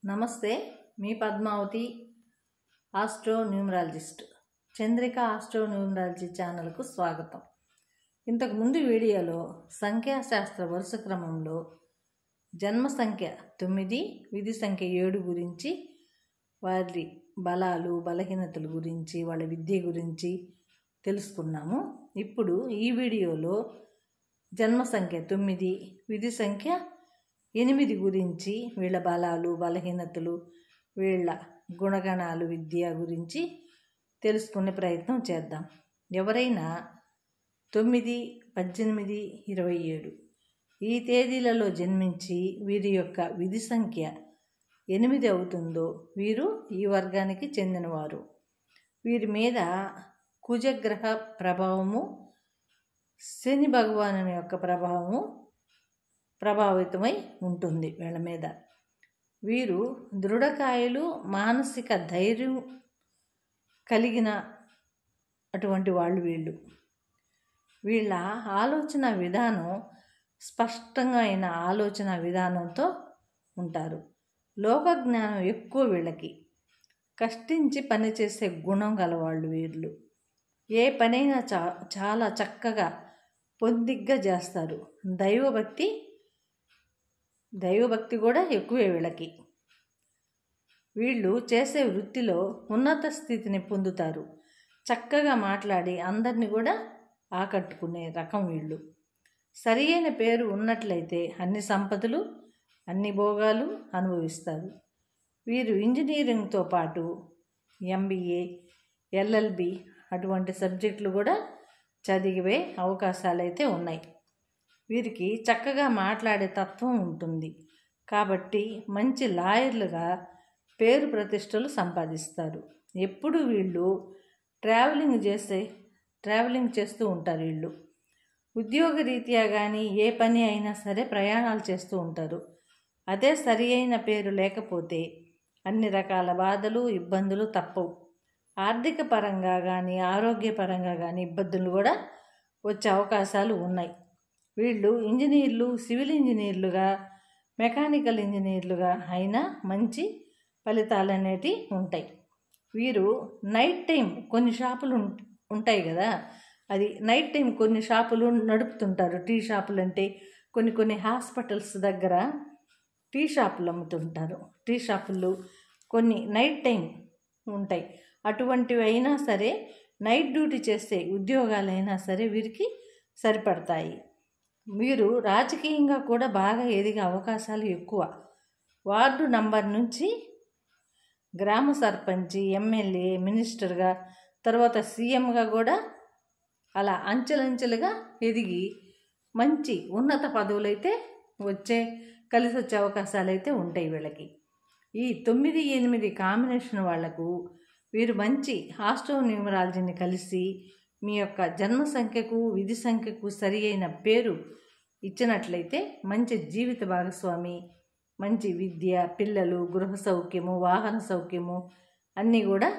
నమస్తే, మీ Padmavathi astro numerologist. Chandrika astro numerology ఛానల్కు స్వాగతం. ఇంతకుముందు వీడియోలో సంఖ్యాశాస్త్ర వరుస క్రమంలో జన్మ సంఖ్య 9, విధి సంఖ్య 7 గురించి, వారి బలాలు బలహీనతల గురించి, వాళ్ళ విద్య గురించి తెలుసుకున్నాము. ఇప్పుడు ఈ వీడియోలో జన్మ సంఖ్య 9, విధి సంఖ్య 8 గురించి, వీళ్ళ బలాలు బలహీనతలు, వీళ్ళ గుణగణాలు, విద్య గురించి తెలుసుకునే ప్రయత్నం చేద్దాం. ఎవరైనా 9, 18, 27 ఈ తేదీలలో జన్మించి వీరి యొక్క విధి సంఖ్య 8 అవుతుందో వీరు ఈ వర్గానికి చెందినవారు. వీరి మీద కుజగ్రహ ప్రభావము, శని భగవాను యొక్క ప్రభావితమై ఉంటుంది వీళ్ళ మీద. వీరు దృఢకాయలు, మానసిక ధైర్యం కలిగిన అటువంటి వాళ్ళు. వీళ్ళ ఆలోచన విధానం స్పష్టంగా అయిన ఆలోచన విధానంతో ఉంటారు. లోకజ్ఞానం ఎక్కువ వీళ్ళకి. కష్టించి పనిచేసే గుణం గలవాళ్ళు వీళ్ళు. ఏ పనైనా చాలా చక్కగా పొందిగ్గా చేస్తారు. దైవభక్తి కూడా ఎక్కువే వీళ్ళకి. వీళ్ళు చేసే వృత్తిలో ఉన్నత స్థితిని పొందుతారు. చక్కగా మాట్లాడి అందరినీ కూడా ఆకట్టుకునే రకం వీళ్ళు. సరి అయిన పేరు ఉన్నట్లయితే అన్ని సంపదలు, అన్ని భోగాలు అనుభవిస్తారు. వీరు ఇంజనీరింగ్తో పాటు MBA, LLB అటువంటి సబ్జెక్టులు కూడా చదివే అవకాశాలు అయితే ఉన్నాయి. వీరికి చక్కగా మాట్లాడే తత్వం ఉంటుంది కాబట్టి మంచి లాయర్లుగా పేరు ప్రతిష్టలు సంపాదిస్తారు. ఎప్పుడు వీళ్ళు ట్రావెలింగ్ చేస్తూ ఉంటారు. వీళ్ళు ఉద్యోగరీత్యా కానీ ఏ పని అయినా సరే ప్రయాణాలు చేస్తూ ఉంటారు. అదే సరి అయిన పేరు లేకపోతే అన్ని రకాల బాధలు, ఇబ్బందులు తప్పవు. ఆర్థిక పరంగా కానీ ఆరోగ్యపరంగా కానీ ఇబ్బందులు కూడా వచ్చే అవకాశాలు ఉన్నాయి. వీళ్ళు ఇంజనీర్లు, సివిల్ ఇంజనీర్లుగా, మెకానికల్ ఇంజనీర్లుగా అయినా మంచి ఫలితాలు అనేటివి ఉంటాయి. వీరు నైట్ టైం కొన్ని షాపులు ఉంటాయి కదా, అది నైట్ టైం కొన్ని షాపులు నడుపుతుంటారు. టీ షాపులు అంటే కొన్ని హాస్పిటల్స్ దగ్గర టీ షాపులు అమ్ముతుంటారు. టీ షాపులు కొన్ని నైట్ టైం ఉంటాయి. అటువంటివి అయినా సరే, నైట్ డ్యూటీ చేసే ఉద్యోగాలైనా సరే వీరికి సరిపడతాయి. వీరు రాజకీయంగా కూడా బాగా ఎదిగే అవకాశాలు ఎక్కువ. వార్డు నంబర్ నుంచి గ్రామ సర్పంచి, MLA, మినిస్టర్గా, తర్వాత CMగా కూడా అలా అంచెలంచెలుగా ఎదిగి మంచి ఉన్నత పదవులైతే కలిసి వచ్చే అవకాశాలు అయితే ఉంటాయి వీళ్ళకి. ఈ 9, 8 కాంబినేషన్ వాళ్లకు వీరు మంచి ఆస్ట్రో న్యూమరాలజీని కలిసి మీ యొక్క జన్మ సంఖ్యకు, విధి సంఖ్యకు సరి అయిన పేరు ఇచ్చినట్లయితే మంచి జీవిత భాగస్వామి, మంచి విద్య, పిల్లలు, గృహ సౌఖ్యము, వాహన సౌఖ్యము అన్నీ కూడా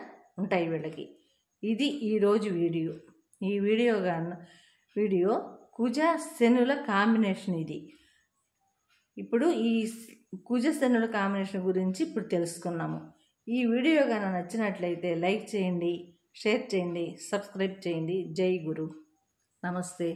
ఉంటాయి వీళ్ళకి. ఇది ఈరోజు వీడియో. ఈ వీడియో కుజ శనుల కాంబినేషన్ ఇది. ఇప్పుడు ఈ కుజ శనుల కాంబినేషన్ గురించి ఇప్పుడు తెలుసుకున్నాము. ఈ వీడియో కనుక నచ్చినట్లయితే లైక్ చేయండి, షేర్ చేయండి, సబ్స్క్రైబ్ చేయండి. జై గురు. నమస్తే.